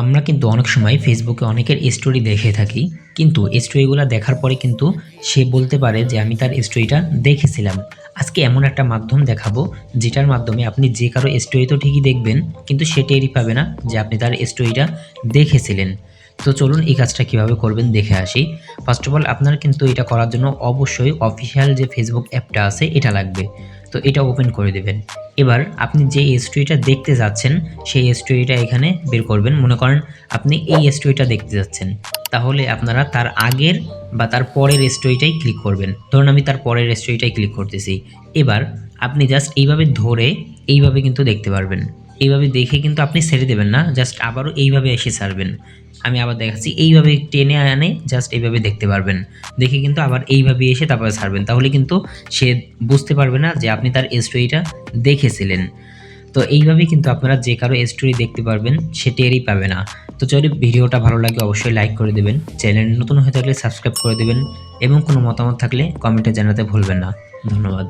আমরা কিন্তু অনেক সময় ফেসবুকে অনেকের স্টোরি দেখে থাকি, কিন্তু স্টোরিগুলো দেখার পরে কিন্তু সে বলতে পারে যে আমি তার স্টোরিটা দেখেছিলাম। আজকে এমন একটা মাধ্যম দেখাবো যেটার মাধ্যমে আপনি যে কারো স্টোরি তো ঠিকই দেখবেন, কিন্তু সে টেরই পাবে না যে আপনি তার স্টোরিটা দেখেছিলেন। তো চলুন এই কাজটা কিভাবে করবেন দেখে আসি। ফার্স্ট অফ অল আপনার কিন্তু এটা করার জন্য অবশ্যই অফিসিয়াল যে ফেসবুক অ্যাপটা আছে এটা লাগবে। তো এটা ওপেন করে দেবেন। এবার আপনি যে স্টোরিটা দেখতে যাচ্ছেন সেই স্টোরিটা এখানে বের করবেন। মনে করেন আপনি এই স্টোরিটা দেখতে যাচ্ছেন, তাহলে আপনারা তার আগের বা তার পরের স্টোরিটাই ক্লিক করবেন। ধরুন আমি তার পরের স্টোরিটাই ক্লিক করতেছি। এবার আপনি জাস্ট এইভাবে ধরে এইভাবে কিন্তু দেখতে পারবেন। এইভাবে দেখে কিন্তু আপনি ছেড়ে দেবেন না, জাস্ট আবারও এইভাবে এসে ছাড়বেন। আমি আবার দেখাচ্ছি, এইভাবে টেনে আনে জাস্ট এইভাবে দেখতে পারবেন। দেখে কিন্তু আবার এইভাবে এসে তারপরে ছাড়বেন। তাহলে কিন্তু সে বুঝতে পারবে না যে আপনি তার স্টোরিটা দেখেছিলেন। তো এইভাবেই কিন্তু আপনারা যে কারো স্টোরি দেখতে পারবেন, সে টেরই পাবে না। তো যদি ভিডিওটা ভালো লাগে অবশ্যই লাইক করে দেবেন, চ্যানেল নতুন হয়ে থাকলে সাবস্ক্রাইব করে দেবেন এবং কোনো মতামত থাকলে কমেন্টে জানাতে ভুলবেন না। ধন্যবাদ।